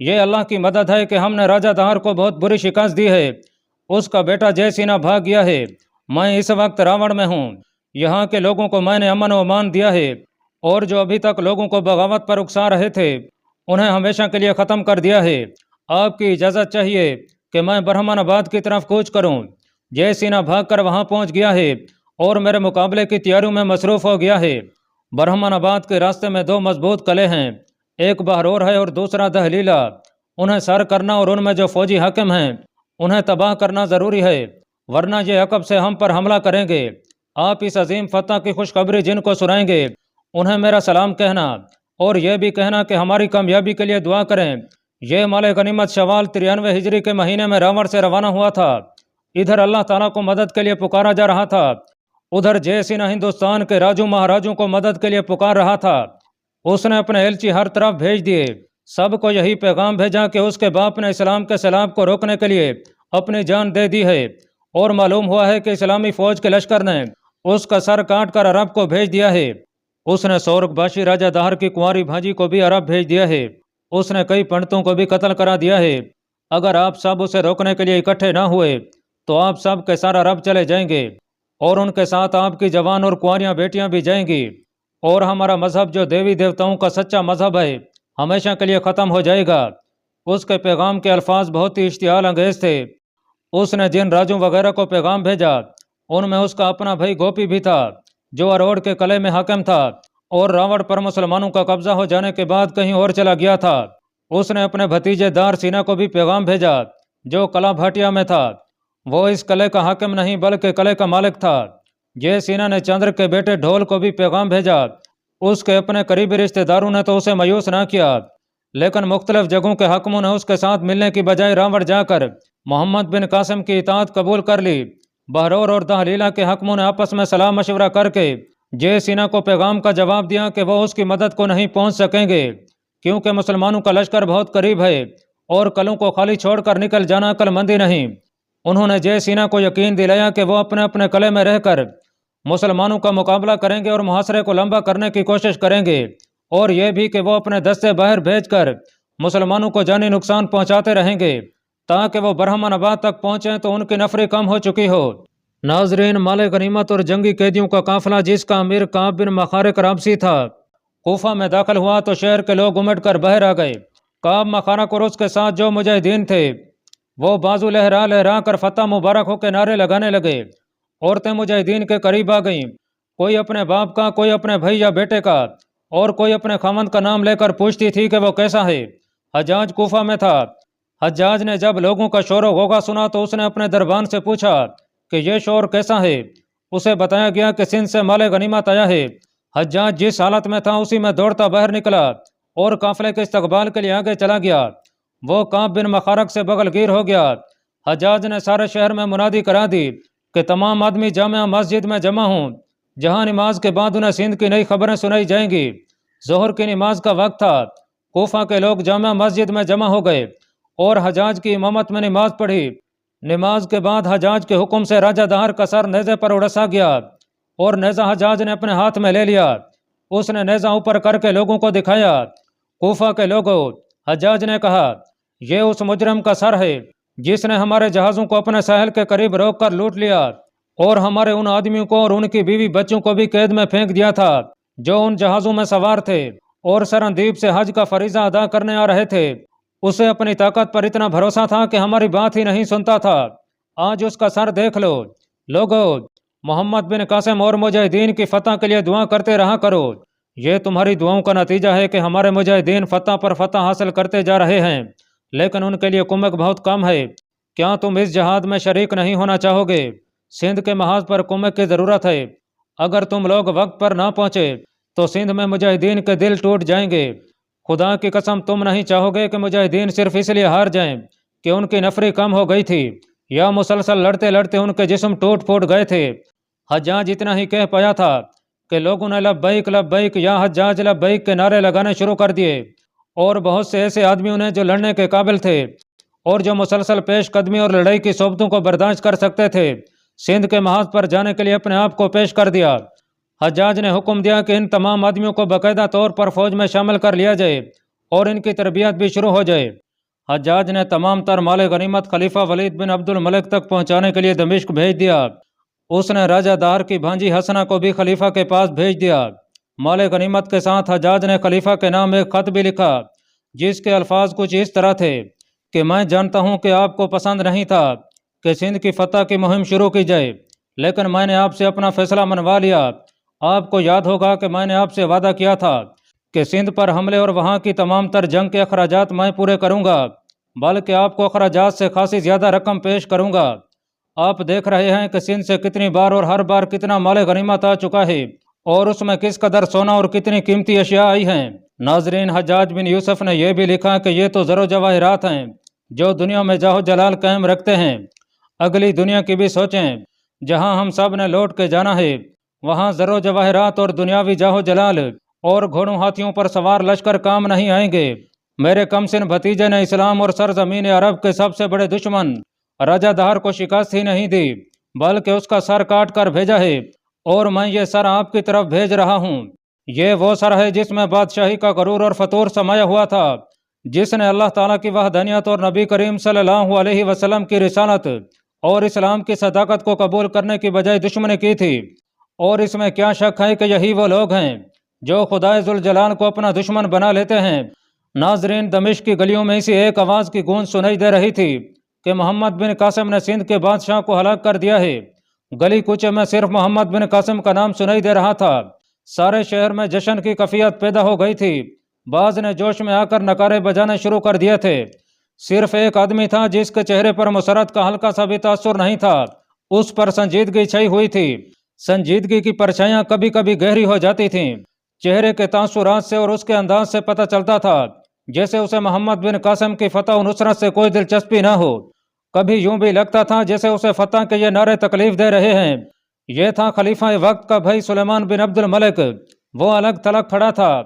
یہ اللہ کی مدد ہے کہ ہم نے راجہ دہر کو بہت بری شکست دی ہے، اس کا بیٹا جے سینا بھاگ گیا ہے۔ میں اس وقت راوڑ میں ہوں، یہاں کے لوگوں کو میں نے امن و امان دیا ہے، اور جو ابھی تک لوگوں کو بغاوت پر اکسا رہے تھے انہیں ہمیشہ کے لیے ختم کر دیا ہے۔ آپ کی اجازت چاہیے کہ میں برہمن آباد کی طرف کوچ کروں۔ جے سینا بھاگ کر وہاں پہنچ گیا ہے اور میرے مقابلے کی تیاریوں میں مصروف ہو گیا ہے۔ برہمن آباد کے راستے میں 2 مضبوط قلعے ہیں، ایک بہرور ہے اور دوسرا دہلیلا۔ انہیں سر کرنا اور ان میں جو فوجی حاکم ہیں انہیں تباہ کرنا ضروری ہے، ورنہ یہ عقب سے ہم پر حملہ کریں گے۔ آپ اس عظیم فتح کی خوشخبری جن کو سنائیں گے انہیں میرا سلام کہنا، اور یہ بھی کہنا کہ ہماری کامیابی کے لیے دعا کریں۔ یہ مال غنیمت شوال 93 ہجری کے مہینے میں راوڑ سے روانہ ہوا تھا۔ ادھر اللہ تعالیٰ کو مدد کے لیے پکارا جا رہا تھا، ادھر جے سینا ہندوستان کے راجوں مہاراجوں کو مدد کے لیے پکار رہا تھا۔ اس نے اپنے ایلچی ہر طرف بھیج دیے، سب کو یہی پیغام بھیجا کہ اس کے باپ نے اسلام کے سیلاب کو روکنے کے لیے اپنی جان دے دی ہے، اور معلوم ہوا ہے کہ اسلامی فوج کے لشکر نے اس کا سر کاٹ کر عرب کو بھیج دیا ہے۔ اس نے سورگ باشی راجہ دہر کی کنواری بھانجی کو بھی عرب بھیج دیا ہے۔ اس نے کئی پنڈتوں کو بھی قتل کرا دیا ہے۔ اگر آپ سب اسے روکنے کے لیے اکٹھے نہ ہوئے تو آپ سب کے سر عرب چلے جائیں گے، اور ان کے ساتھ آپ کی جوان اور کنواریاں بیٹیاں بھی جائیں گی، اور ہمارا مذہب جو دیوی دیوتاؤں کا سچا مذہب ہے ہمیشہ کے لیے ختم ہو جائے گا۔ اس کے پیغام کے الفاظ بہت ہی اشتعال انگیز تھے۔ اس نے جن راجوں وغیرہ کو پیغام بھیجا ان میں اس کا اپنا بھائی گوپی بھی تھا، جو اروڑ کے قلعے میں حاکم تھا اور راوڑ پر مسلمانوں کا قبضہ ہو جانے کے بعد کہیں اور چلا گیا تھا۔ اس نے اپنے بھتیجے دار سینا کو بھی پیغام بھیجا، جو قلعہ بھاٹیا میں تھا۔ وہ اس قلعے کا حاکم نہیں بلکہ قلعے کا مالک تھا۔ جے سینا نے چندر کے بیٹے ڈھول کو بھی پیغام بھیجا۔ اس کے اپنے قریبی رشتہ داروں نے تو اسے مایوس نہ کیا، لیکن مختلف جگہوں کے حاکموں نے اس کے ساتھ ملنے کی بجائے راوڑ جا کر محمد بن قاسم کی اطاعت قبول کر لی۔ بہرور اور دہلیلا کے حاکموں نے آپس میں صلاح مشورہ کر کے جے سینا کو پیغام کا جواب دیا کہ وہ اس کی مدد کو نہیں پہنچ سکیں گے، کیونکہ مسلمانوں کا لشکر بہت قریب ہے اور قلعوں کو خالی چھوڑ کر نکل جانا عقل مندی نہیں۔ انہوں نے جے سینا کو یقین دلایا کہ وہ اپنے اپنے قلعے میں رہ کر مسلمانوں کا مقابلہ کریں گے اور محاصرے کو لمبا کرنے کی کوشش کریں گے، اور یہ بھی کہ وہ اپنے دستے باہر بھیج کر مسلمانوں کو جانی نقصان پہنچاتے رہیں گے تاکہ وہ برہمن آباد تک پہنچیں تو ان کی نفری کم ہو چکی ہو۔ ناظرین، مال غنیمت اور جنگی قیدیوں کا قافلہ جس کا امیر کعب بن مخارق رابسی تھا کوفہ میں داخل ہوا تو شہر کے لوگ امٹ کر باہر آ گئے۔ کعب مخارق اور اس کے ساتھ جو مجاہدین تھے وہ بازو لہرا لہرا کر فتح مبارک ہو کے نعرے لگانے لگے۔ عورتیں مجاہدین کے قریب آ گئیں، کوئی اپنے باپ کا، کوئی اپنے بھائی یا بیٹے کا، اور کوئی اپنے خاوند کا نام لے کر پوچھتی تھی کہ وہ کیسا ہے۔ حجاج کوفہ میں تھا۔ حجاج نے جب لوگوں کا شور و غوغا سنا تو اس نے اپنے دربان سے پوچھا کہ یہ شور کیسا ہے۔ اسے بتایا گیا کہ سندھ سے مال غنیمت آیا ہے۔ حجاج جس حالت میں تھا اسی میں دوڑتا باہر نکلا اور قافلے کے استقبال کے لیے آگے چلا گیا۔ وہ کعب بن مخارق سے بغل گیر ہو گیا۔ حجاج نے سارے شہر میں منادی کرا دی کہ تمام آدمی جامع مسجد میں جمع ہوں، جہاں نماز کے بعد انہیں سندھ کی نئی خبریں سنائی جائیں گی۔ ظہر کی نماز کا وقت تھا۔ کوفہ کے لوگ جامع مسجد میں جمع ہو گئے اور حجاج کی امامت میں نماز پڑھی۔ نماز کے بعد حجاج کے حکم سے راجہ دہر کا سر نیزے پر اڑسا گیا اور نیزہ حجاج نے اپنے ہاتھ میں لے لیا۔ اس نے نیزہ اوپر کر کے لوگوں کو دکھایا۔ کوفہ کے لوگوں، حجاج نے کہا، یہ اس مجرم کا سر ہے جس نے ہمارے جہازوں کو اپنے ساحل کے قریب روک کر لوٹ لیا اور ہمارے ان آدمیوں کو اور ان کی بیوی بچوں کو بھی قید میں پھینک دیا تھا جو ان جہازوں میں سوار تھے اور سرندیب سے حج کا فریضہ ادا کرنے آ رہے تھے۔ اسے اپنی طاقت پر اتنا بھروسہ تھا کہ ہماری بات ہی نہیں سنتا تھا۔ آج اس کا سر دیکھ لو۔ لوگو، محمد بن قاسم اور مجاہدین کی فتح کے لیے دعا کرتے رہا کرو۔ یہ تمہاری دعاؤں کا نتیجہ ہے کہ ہمارے مجاہدین فتح پر فتح حاصل کرتے جا رہے ہیں، لیکن ان کے لیے کمک بہت کم ہے۔ کیا تم اس جہاد میں شریک نہیں ہونا چاہو گے؟ سندھ کے محاذ پر کمک کی ضرورت ہے۔ اگر تم لوگ وقت پر نہ پہنچے تو سندھ میں مجاہدین کے دل ٹوٹ جائیں گے۔ خدا کی قسم تم نہیں چاہو گے کہ مجاہدین صرف اس لیے ہار جائیں کہ ان کی نفری کم ہو گئی تھی یا مسلسل لڑتے لڑتے ان کے جسم ٹوٹ پھوٹ گئے تھے۔ حجاج اتنا ہی کہہ پایا تھا کہ لوگوں نے لبیک لبیک یا حجاج لبیک کے نعرے لگانے شروع کر دیے، اور بہت سے ایسے آدمیوں نے جو لڑنے کے قابل تھے اور جو مسلسل پیش قدمی اور لڑائی کی صحبتوں کو برداشت کر سکتے تھے سندھ کے محاذ پر جانے کے لیے اپنے آپ کو پیش کر دیا۔ حجاج نے حکم دیا کہ ان تمام آدمیوں کو باقاعدہ طور پر فوج میں شامل کر لیا جائے اور ان کی تربیت بھی شروع ہو جائے۔ حجاج نے تمام تر مال غنیمت خلیفہ ولید بن عبد الملک تک پہنچانے کے لیے دمشق بھیج دیا۔ اس نے راجہ دار کی بھانجی حسنہ کو بھی خلیفہ کے پاس بھیج دیا۔ مال غنیمت کے ساتھ حجاج نے خلیفہ کے نام ایک خط بھی لکھا، جس کے الفاظ کچھ اس طرح تھے کہ میں جانتا ہوں کہ آپ کو پسند نہیں تھا کہ سندھ کی فتح کی مہم شروع کی جائے، لیکن میں نے آپ سے اپنا فیصلہ منوا لیا۔ آپ کو یاد ہوگا کہ میں نے آپ سے وعدہ کیا تھا کہ سندھ پر حملے اور وہاں کی تمام تر جنگ کے اخراجات میں پورے کروں گا، بلکہ آپ کو اخراجات سے خاصی زیادہ رقم پیش کروں گا۔ آپ دیکھ رہے ہیں کہ سندھ سے کتنی بار اور ہر بار کتنا مال غنیمت آ چکا ہے، اور اس میں کس قدر سونا اور کتنی قیمتی اشیاء آئی ہیں۔ ناظرین، حجاج بن یوسف نے یہ بھی لکھا کہ یہ تو زر و جواہرات ہیں جو دنیا میں جاہ و جلال قائم رکھتے ہیں۔ اگلی دنیا کی بھی سوچیں، جہاں ہم سب نے لوٹ کے جانا ہے، وہاں زر و جواہرات اور دنیاوی جاہ و جلال اور گھوڑوں ہاتھیوں پر سوار لشکر کام نہیں آئیں گے۔ میرے کمسن بھتیجے نے اسلام اور سرزمین عرب کے سب سے بڑے دشمن راجہ دہر کو شکست ہی نہیں دی، بلکہ اس کا سر کاٹ کر بھیجا ہے، اور میں یہ سر آپ کی طرف بھیج رہا ہوں۔ یہ وہ سر ہے جس میں بادشاہی کا غرور اور فتور سمایا ہوا تھا، جس نے اللہ تعالیٰ کی وحدانیت اور نبی کریم صلی اللہ علیہ وسلم کی رسالت اور اسلام کی صداقت کو قبول کرنے کی بجائے دشمنی کی تھی۔ اور اس میں کیا شک ہے کہ یہی وہ لوگ ہیں جو خدائے ذوالجلال کو اپنا دشمن بنا لیتے ہیں۔ ناظرین، دمشق کی گلیوں میں اسی ایک آواز کی گونج سنائی دے رہی تھی کہ محمد بن قاسم نے سندھ کے بادشاہ کو ہلاک کر دیا ہے۔ گلی کوچے میں صرف محمد بن قاسم کا نام سنائی دے رہا تھا۔ سارے شہر میں جشن کی کیفیت پیدا ہو گئی تھی۔ بعض نے جوش میں آ کر نعرے بجانے شروع کر دیے تھے۔ صرف ایک آدمی تھا جس کے چہرے پر مسرت کا ہلکا سا بھی تاثر نہیں تھا، اس پر سنجیدگی چھائی ہوئی تھی۔ سنجیدگی کی پرچھائیاں کبھی کبھی گہری ہو جاتی تھیں۔ چہرے کے تاثرات سے اور اس کے انداز سے پتہ چلتا تھا جیسے اسے محمد بن قاسم کی فتح و نصرت سے کوئی دلچسپی نہ ہو۔ کبھی یوں بھی لگتا تھا جیسے اسے فتح کے یہ نعرے تکلیف دے رہے ہیں۔ یہ تھا خلیفہ وقت کا بھائی سلیمان بن عبد الملک۔ وہ الگ تھلگ کھڑا تھا۔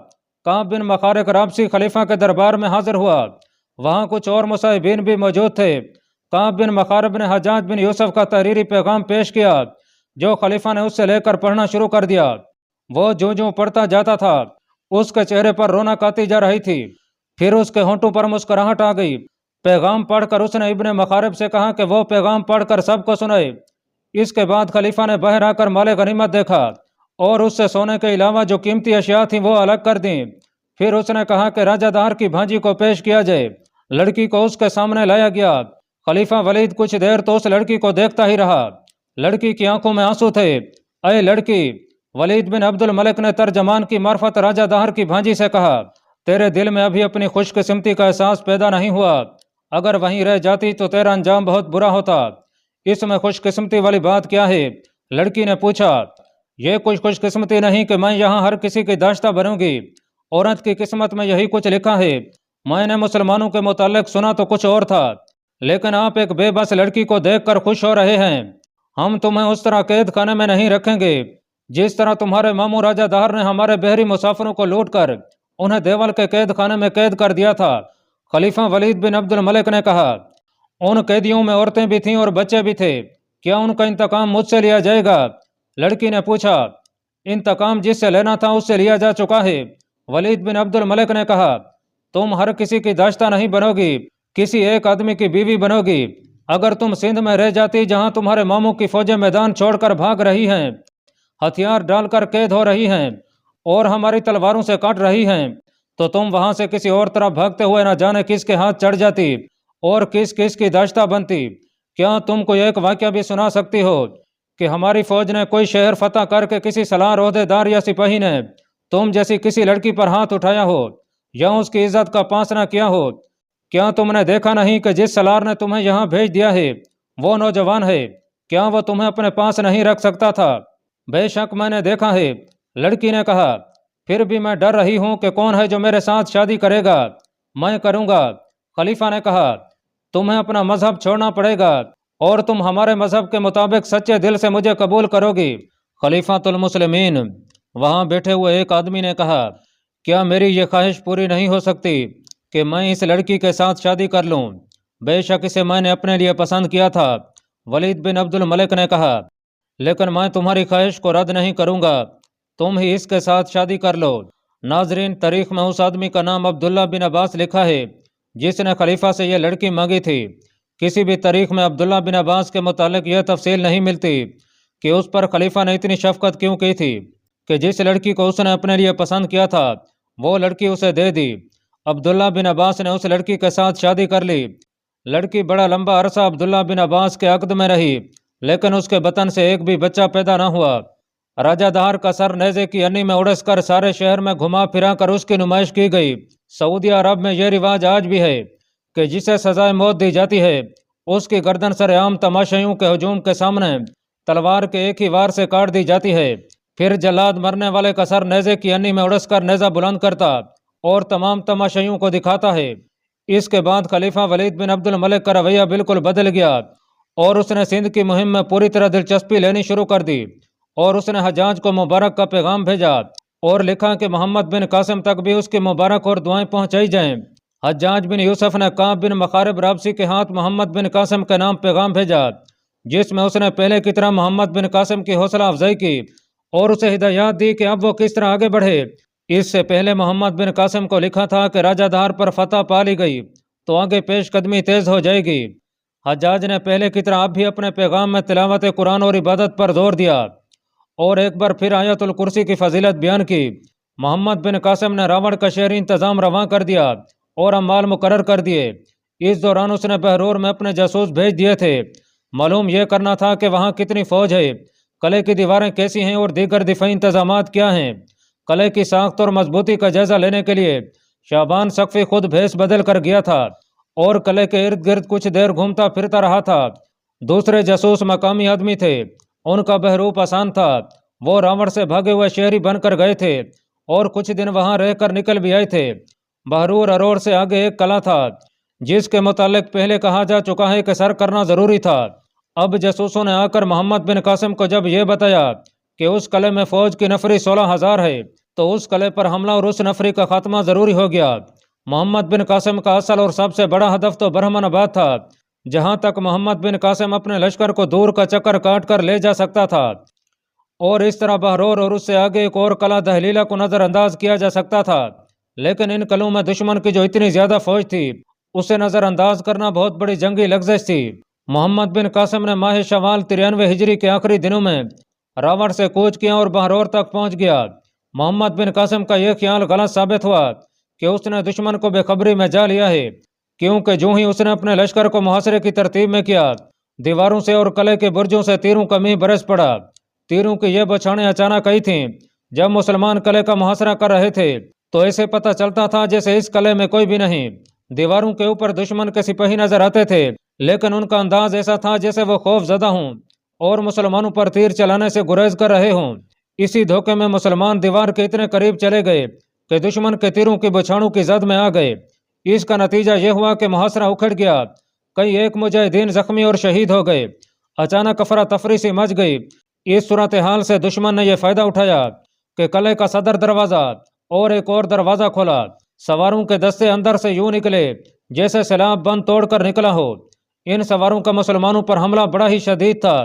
کعب بن مخارق رابسی خلیفہ کے دربار میں حاضر ہوا۔ وہاں کچھ اور مصاحبین بھی موجود تھے۔ کعب بن مخارق نے حجاج بن یوسف کا تحریری پیغام پیش کیا، جو خلیفہ نے اس سے لے کر پڑھنا شروع کر دیا۔ وہ جو جو پڑھتا جاتا تھا، اس کے چہرے پر رونق آتی جا رہی تھی، پھر اس کے ہونٹوں پر مسکراہٹ آ گئی۔ پیغام پڑھ کر اس نے ابن مخارب سے کہا کہ وہ پیغام پڑھ کر سب کو سنائے۔ اس کے بعد خلیفہ نے باہر آ کر مال غنیمت دیکھا اور اس سے سونے کے علاوہ جو قیمتی اشیاء تھیں وہ الگ کر دیں۔ پھر اس نے کہا کہ راجہ دہر کی بھانجی کو پیش کیا جائے۔ لڑکی کو اس کے سامنے لایا گیا۔ خلیفہ ولید کچھ دیر تو اس لڑکی کو دیکھتا ہی رہا۔ لڑکی کی آنکھوں میں آنسو تھے۔ اے لڑکی، ولید بن عبد الملک نے ترجمان کی معرفت راجہ دہر کی بھانجی سے کہا، تیرے دل میں ابھی اپنی خوش قسمتی کا احساس پیدا نہیں ہوا۔ اگر وہیں رہ جاتی تو تیرا انجام بہت برا ہوتا۔ اس میں خوش قسمتی والی بات کیا ہے؟ لڑکی نے پوچھا۔ یہ کچھ خوش قسمتی نہیں کہ میں یہاں ہر کسی کی داشتہ بنوں گی۔ عورت کی قسمت میں یہی کچھ لکھا ہے۔ میں نے مسلمانوں کے متعلق سنا تو کچھ اور تھا، لیکن آپ ایک بے بس لڑکی کو دیکھ کر خوش ہو رہے ہیں۔ ہم تمہیں اس طرح قید خانے میں نہیں رکھیں گے جس طرح تمہارے ماموں راجہ دہر نے ہمارے بحری مسافروں کو لوٹ کر انہیں دیول کے قید خانے میں قید کر دیا تھا۔ خلیفہ ولید بن عبد الملک نے کہا، ان قیدیوں میں عورتیں بھی تھیں اور بچے بھی تھے، کیا ان کا انتقام مجھ سے لیا جائے گا؟ لڑکی نے پوچھا۔ انتقام جس سے لینا تھا اس سے لیا جا چکا ہے۔ ولید بن عبد الملک نے کہا، تم ہر کسی کی داشتہ نہیں بنو گی، کسی ایک آدمی کی بیوی بنو گی۔ اگر تم سندھ میں رہ جاتی جہاں تمہارے ماموں کی فوجیں میدان چھوڑ کر بھاگ رہی ہیں، ہتھیار ڈال کر قید ہو رہی ہیں اور ہماری تلواروں سے کاٹ رہی ہیں، تو تم وہاں سے کسی اور طرف بھاگتے ہوئے نہ جانے کس کے ہاتھ چڑھ جاتی اور کس کس کی داشتہ بنتی۔ کیا تم کو ایک واقعہ بھی سنا سکتی ہو کہ ہماری فوج نے کوئی شہر فتح کر کے کسی سالار عہدے دار یا سپاہی نے تم جیسی کسی لڑکی پر ہاتھ اٹھایا ہو یا اس کی عزت کا پاس نہ کیا ہو؟ کیا تم نے دیکھا نہیں کہ جس سالار نے تمہیں یہاں بھیج دیا ہے وہ نوجوان ہے؟ کیا وہ تمہیں اپنے پاس نہیں رکھ سکتا تھا؟ بے شک میں نے دیکھا ہے، لڑکی نے کہا۔ پھر بھی میں ڈر رہی ہوں کہ کون ہے جو میرے ساتھ شادی کرے گا۔ میں کروں گا۔ خلیفہ نے کہا، تمہیں اپنا مذہب چھوڑنا پڑے گا اور تم ہمارے مذہب کے مطابق سچے دل سے مجھے قبول کرو گی۔ خلیفۃ المسلمین، وہاں بیٹھے ہوئے ایک آدمی نے کہا، کیا میری یہ خواہش پوری نہیں ہو سکتی کہ میں اس لڑکی کے ساتھ شادی کر لوں؟ بے شک اسے میں نے اپنے لیے پسند کیا تھا۔ ولید بن عبد الملک نے کہا، لیکن میں تمہاری خواہش کو رد نہیں کروں گا، تم ہی اس کے ساتھ شادی کر لو۔ ناظرین، تاریخ میں اس آدمی کا نام عبداللہ بن عباس لکھا ہے جس نے خلیفہ سے یہ لڑکی مانگی تھی۔ کسی بھی تاریخ میں عبداللہ بن عباس کے متعلق یہ تفصیل نہیں ملتی کہ اس پر خلیفہ نے اتنی شفقت کیوں کی تھی کہ جس لڑکی کو اس نے اپنے لیے پسند کیا تھا وہ لڑکی اسے دے دی۔ عبداللہ بن عباس نے اس لڑکی کے ساتھ شادی کر لی۔ لڑکی بڑا لمبا عرصہ عبداللہ بن عباس کے عقد میں رہی، لیکن اس کے بطن سے ایک بھی بچہ پیدا نہ ہوا۔ راجہ دہار کا سر نیزے کی انی میں اڑس کر سارے شہر میں گھما پھرا کر اس کی نمائش کی گئی۔ سعودی عرب میں یہ رواج آج بھی ہے کہ جسے سزائے موت دی جاتی ہے اس کی گردن سر عام تماشائیوں کے ہجوم کے سامنے تلوار کے ایک ہی وار سے کاٹ دی جاتی ہے۔ پھر جلاد مرنے والے کا سر نیزے کی انی میں اڑس کر نیزہ بلند کرتا اور تمام تماشائیوں کو دکھاتا ہے۔ اس کے بعد خلیفہ ولید بن عبد الملک کا رویہ بالکل بدل گیا اور اس نے سندھ کی مہم میں پوری طرح دلچسپی لینی شروع کر دی، اور اس نے حجاج کو مبارک کا پیغام بھیجا اور لکھا کہ محمد بن قاسم تک بھی اس کی مبارک اور دعائیں پہنچائی جائیں۔ حجاج بن یوسف نے کعب بن مخارب رابسی کے ہاتھ محمد بن قاسم کے نام پیغام بھیجا، جس میں اس نے پہلے کی طرح محمد بن قاسم کی حوصلہ افزائی کی اور اسے ہدایات دی کہ اب وہ کس طرح آگے بڑھے۔ اس سے پہلے محمد بن قاسم کو لکھا تھا کہ راجہ دہار پر فتح پا لی گئی تو آگے پیش قدمی تیز ہو جائے گی۔ حجاج نے پہلے کی طرح اب بھی اپنے پیغام میں تلاوت قرآن اور عبادت پر زور دیا اور ایک بار پھر آیت الکرسی کی فضیلت بیان کی۔ محمد بن قاسم نے راوڑ کا شہری انتظام رواں کر دیا اور اموال مقرر کر دیے۔ اس دوران اس نے بہرور میں اپنے جاسوس بھیج دیے تھے۔ معلوم یہ کرنا تھا کہ وہاں کتنی فوج ہے، قلعے کی دیواریں کیسی ہیں اور دیگر دفاعی انتظامات کیا ہیں۔ قلعے کی ساخت اور مضبوطی کا جائزہ لینے کے لیے شعبان سقفی خود بھیس بدل کر گیا تھا اور قلعے کے ارد گرد کچھ دیر گھومتا پھرتا رہا تھا۔ دوسرے جاسوس مقامی آدمی تھے، ان کا بہروپ آسان تھا۔ وہ راوڑ سے بھاگے ہوئے شہری بن کر گئے تھے اور کچھ دن وہاں رہ کر نکل بھی آئے تھے۔ بہرور اروڑ سے آگے ایک قلعہ تھا جس کے متعلق پہلے کہا جا چکا ہے کہ سر کرنا ضروری تھا۔ اب جاسوسوں نے آ کر محمد بن قاسم کو جب یہ بتایا کہ اس قلعے میں فوج کی نفری 16,000 ہے تو اس قلعے پر حملہ اور اس نفری کا خاتمہ ضروری ہو گیا۔ محمد بن قاسم کا اصل اور سب سے بڑا ہدف تو برہمن آباد تھا، جہاں تک محمد بن قاسم اپنے لشکر کو دور کا چکر کاٹ کر لے جا سکتا تھا، اور اس طرح بہرور اور اس سے آگے ایک اور قلعہ دہلیلا کو نظر انداز کیا جا سکتا تھا۔ لیکن ان قلعوں میں دشمن کی جو اتنی زیادہ فوج تھی اسے نظر انداز کرنا بہت بڑی جنگی لغزش تھی۔ محمد بن قاسم نے ماہ شوال 93 ہجری کے آخری دنوں میں راوڑ سے کوچ کیا اور بہرور تک پہنچ گیا۔ محمد بن قاسم کا یہ خیال غلط ثابت ہوا کہ اس نے دشمن کو بے خبری میں جا لیا ہے، کیونکہ جو ہی اس نے اپنے لشکر کو محاصرے کی ترتیب میں کیا، دیواروں سے اور قلعے کے برجوں سے تیروں کا میہ برس پڑا۔ تیروں کی یہ بچھاڑیں اچانک آئی تھیں۔ جب مسلمان قلعے کا محاصرہ کر رہے تھے تو ایسے پتہ چلتا تھا جیسے اس قلعے میں کوئی بھی نہیں۔ دیواروں کے اوپر دشمن کے سپاہی نظر آتے تھے، لیکن ان کا انداز ایسا تھا جیسے وہ خوف زدہ ہوں اور مسلمانوں پر تیر چلانے سے گریز کر رہے ہوں۔ اسی دھوکے میں مسلمان دیوار کے اتنے قریب چلے گئے کہ دشمن کے تیروں کی بچھاڑوں کی زد میں آ گئے۔ اس کا نتیجہ یہ ہوا کہ محاصرہ اکھڑ گیا، کئی ایک مجاہدین زخمی اور شہید ہو گئے۔ اچانک افراتفری سی مچ گئی۔ اس صورتحال سے دشمن نے یہ فائدہ اٹھایا کہ قلعے کا صدر دروازہ اور ایک اور دروازہ کھولا۔ سواروں کے دستے اندر سے یوں نکلے جیسے سیلاب بند توڑ کر نکلا ہو۔ ان سواروں کا مسلمانوں پر حملہ بڑا ہی شدید تھا۔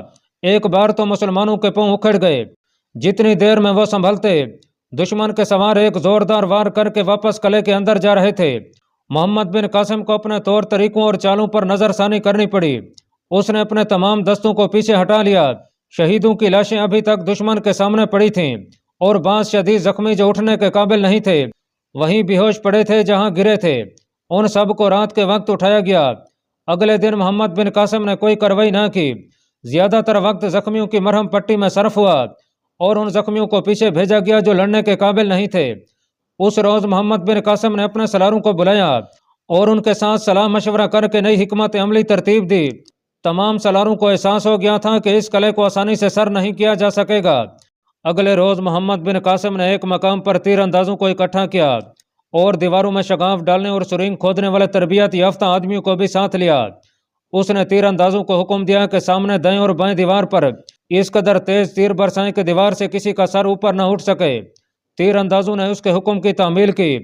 ایک بار تو مسلمانوں کے پاؤں اکھڑ گئے۔ جتنی دیر میں وہ سنبھلتے، دشمن کے سوار ایک زوردار وار کر کے واپس قلعے کے اندر جا رہے تھے۔ محمد بن قاسم کو اپنے طور طریقوں اور چالوں پر نظر ثانی کرنی پڑی۔ اس نے اپنے تمام دستوں کو پیچھے ہٹا لیا۔ شہیدوں کی لاشیں ابھی تک دشمن کے سامنے پڑی تھیں اور بعض شدید زخمی جو اٹھنے کے قابل نہیں تھے وہیں بے ہوش پڑے تھے جہاں گرے تھے۔ ان سب کو رات کے وقت اٹھایا گیا۔ اگلے دن محمد بن قاسم نے کوئی کارروائی نہ کی۔ زیادہ تر وقت زخمیوں کی مرہم پٹی میں صرف ہوا اور ان زخمیوں کو پیچھے بھیجا گیا جو لڑنے کے قابل نہیں تھے۔ اس روز محمد بن قاسم نے اپنے سالاروں کو بلایا اور ان کے ساتھ صلاح مشورہ کر کے نئی حکمت عملی ترتیب دی۔ تمام سالاروں کو احساس ہو گیا تھا کہ اس قلعے کو آسانی سے سر نہیں کیا جا سکے گا۔ اگلے روز محمد بن قاسم نے ایک مقام پر تیر اندازوں کو اکٹھا کیا اور دیواروں میں شگاف ڈالنے اور سرنگ کھودنے والے تربیت یافتہ آدمیوں کو بھی ساتھ لیا۔ اس نے تیر اندازوں کو حکم دیا کہ سامنے دائیں اور بائیں دیوار پر اس قدر تیز تیر برسائیں کہ دیوار سے کسی کا سر اوپر نہ اٹھ سکے۔ تیر اندازوں نے اس کے حکم کی تعمیل کی۔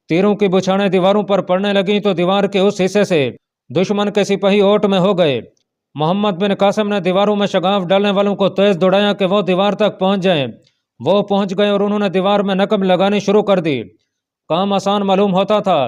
تیروں کی بچھاڑیں دیواروں پر پڑنے لگیں تو دیوار کے اس حصے سے دشمن کے سپاہی اوٹ میں ہو گئے۔ محمد بن قاسم نے دیواروں میں شگاف ڈالنے والوں کو تیز دوڑایا کہ وہ دیوار تک پہنچ جائیں۔ وہ پہنچ گئے اور انہوں نے دیوار میں نقب لگانی شروع کر دی۔ کام آسان معلوم ہوتا تھا،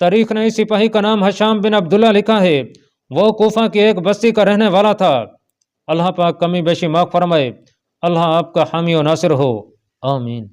تاریخ نے اس سپاہی کا نام ہشام بن عبداللہ لکھا ہے، وہ کوفہ کی ایک بستی کا رہنے والا تھا۔ اللہ پاک کمی بیشی معاف فرمائے۔ اللہ آپ کا حامی و ناصر ہو، آمین۔